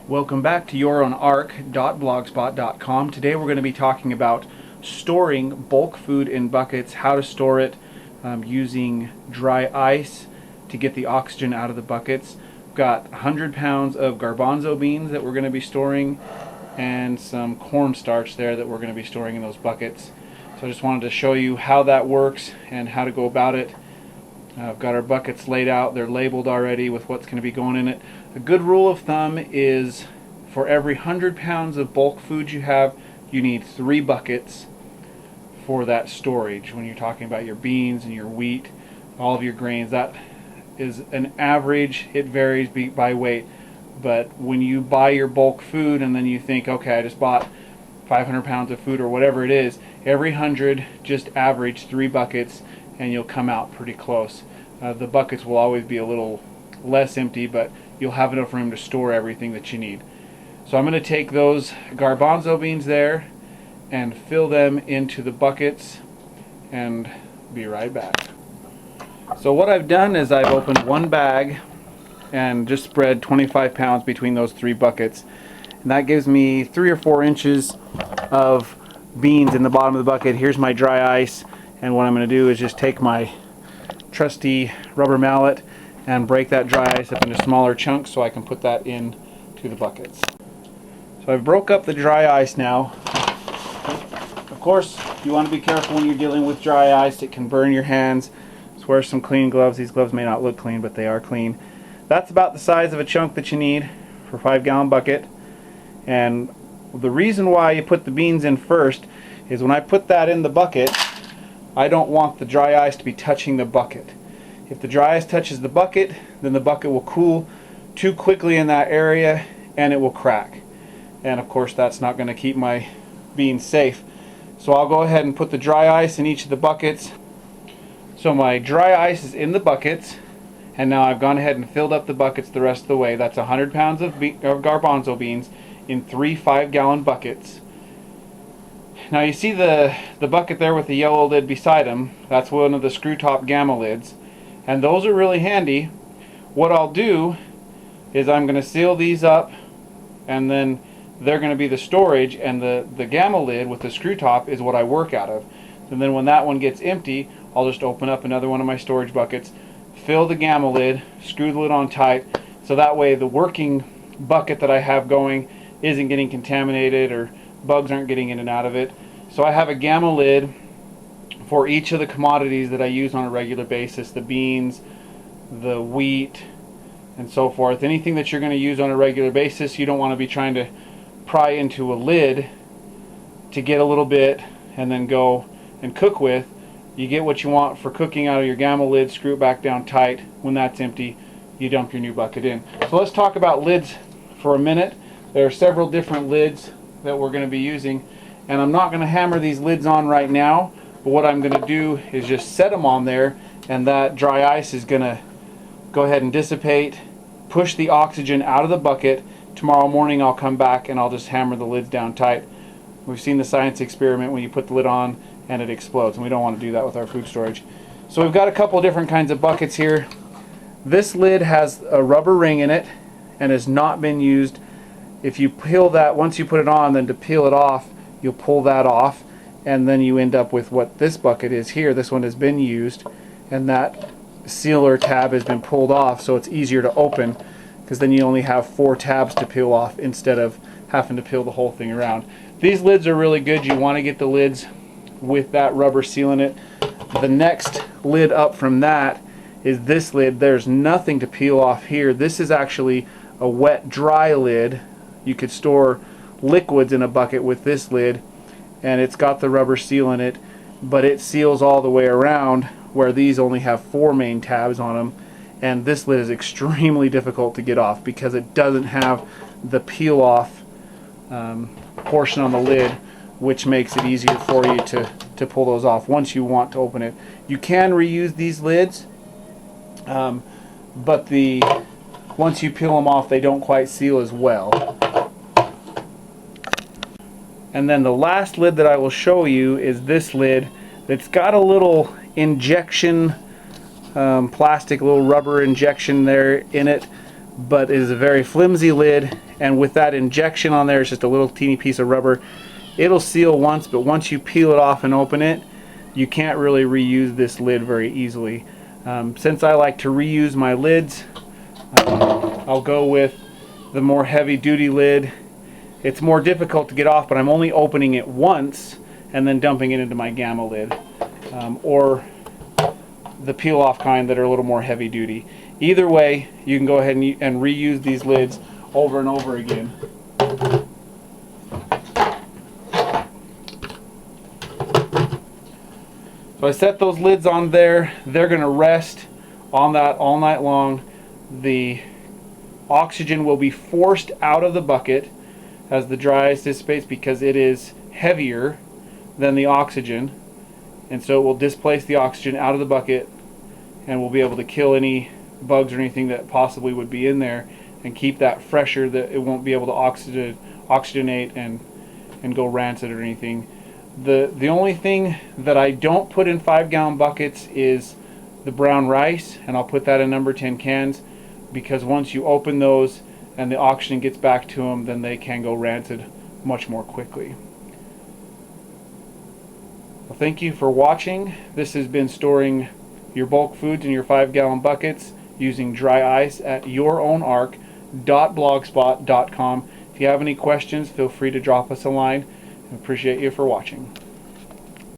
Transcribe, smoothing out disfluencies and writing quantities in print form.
Welcome back to yourownarc.blogspot.com. Today we're going to be talking about storing bulk food in buckets, how to store it using dry ice to get the oxygen out of the buckets. We've got 100 pounds of garbanzo beans that we're going to be storing and some cornstarch there that we're going to be storing in those buckets. So I just wanted to show you how that works and how to go about it. I've got our buckets laid out. They're labeled already with what's going to be going in it. A good rule of thumb is for every 100 pounds of bulk food you have, you need 3 buckets for that storage. When you're talking about your beans and your wheat, all of your grains, that is an average. It varies by weight. But when you buy your bulk food and then you think, okay, I just bought 500 pounds of food or whatever it is, every 100 just average 3 buckets and you'll come out pretty close. The buckets will always be a little less empty, but you'll have enough room to store everything that you need. So I'm going to take those garbanzo beans there and fill them into the buckets and be right back. So what I've done is I've opened one bag and just spread 25 pounds between those 3 buckets. And that gives me 3 or 4 inches of beans in the bottom of the bucket. Here's my dry ice, and what I'm going to do is just take my trusty rubber mallet and break that dry ice up into smaller chunks so I can put that in to the buckets. So I've broke up the dry ice now. Of course, you want to be careful when you're dealing with dry ice. It can burn your hands. So wear some clean gloves. These gloves may not look clean, but they are clean. That's about the size of a chunk that you need for a 5-gallon bucket. And the reason why you put the beans in first is when I put that in the bucket, I don't want the dry ice to be touching the bucket. If the dry ice touches the bucket, then the bucket will cool too quickly in that area and it will crack. And of course that's not going to keep my beans safe. So I'll go ahead and put the dry ice in each of the buckets. So my dry ice is in the buckets, and now I've gone ahead and filled up the buckets the rest of the way. That's 100 pounds of garbanzo beans in 3 5-gallon buckets. Now you see the bucket there with the yellow lid beside them. That's one of the screw top gamma lids, and those are really handy. What I'll do is I'm going to seal these up, and then they're going to be the storage, and the gamma lid with the screw top is what I work out of. And then when that one gets empty, I'll just open up another one of my storage buckets, fill the gamma lid, screw the lid on tight, so that way the working bucket that I have going isn't getting contaminated or bugs aren't getting in and out of it. So I have a gamma lid for each of the commodities that I use on a regular basis, the beans, the wheat, and so forth. Anything that you're going to use on a regular basis, you don't want to be trying to pry into a lid to get a little bit and then go and cook with. You get what you want for cooking out of your gamma lid, screw it back down tight. When that's empty, you dump your new bucket in. So let's talk about lids for a minute. There are several different lids that we're going to be using, and I'm not going to hammer these lids on right now, but what I'm going to do is just set them on there, and that dry ice is going to go ahead and dissipate, push the oxygen out of the bucket. Tomorrow morning I'll come back and I'll just hammer the lids down tight. We've seen the science experiment when you put the lid on and it explodes, and we don't want to do that with our food storage. So we've got a couple different kinds of buckets here. This lid has a rubber ring in it and has not been used. If you peel that, once you put it on, then to peel it off, you'll pull that off, and then you end up with what this bucket is here. This one has been used, and that sealer tab has been pulled off, so it's easier to open, because then you only have 4 tabs to peel off instead of having to peel the whole thing around. These lids are really good. You want to get the lids with that rubber seal in it. The next lid up from that is this lid. There's nothing to peel off here. This is actually a wet dry lid. You could store liquids in a bucket with this lid, and it's got the rubber seal in it, but it seals all the way around, where these only have 4 main tabs on them. And this lid is extremely difficult to get off because it doesn't have the peel off portion on the lid, which makes it easier for you to pull those off once you want to open it. You can reuse these lids, but once you peel them off, they don't quite seal as well. And then the last lid that I will show you is this lid that's got a little injection plastic, little rubber injection there in it, but it is a very flimsy lid, and with that injection on there, it's just a little teeny piece of rubber. It'll seal once, but once you peel it off and open it, you can't really reuse this lid very easily. Since I like to reuse my lids, I'll go with the more heavy-duty lid. It's more difficult to get off, but I'm only opening it once and then dumping it into my Gamma lid, or the peel-off kind that are a little more heavy-duty. Either way, you can go ahead and reuse these lids over and over again. So I set those lids on there. They're going to rest on that all night long. The oxygen will be forced out of the bucket as the dry ice dissipates because it is heavier than the oxygen, and so it will displace the oxygen out of the bucket, and we'll be able to kill any bugs or anything that possibly would be in there and keep that fresher, that it won't be able to oxygenate and go rancid or anything. The only thing that I don't put in 5-gallon buckets is the brown rice, and I'll put that in number 10 cans, because once you open those and the oxygen gets back to them, then they can go rancid much more quickly. Well, thank you for watching. This has been storing your bulk foods in your 5-gallon buckets using dry ice at yourownark.blogspot.com. If you have any questions, feel free to drop us a line. I appreciate you for watching.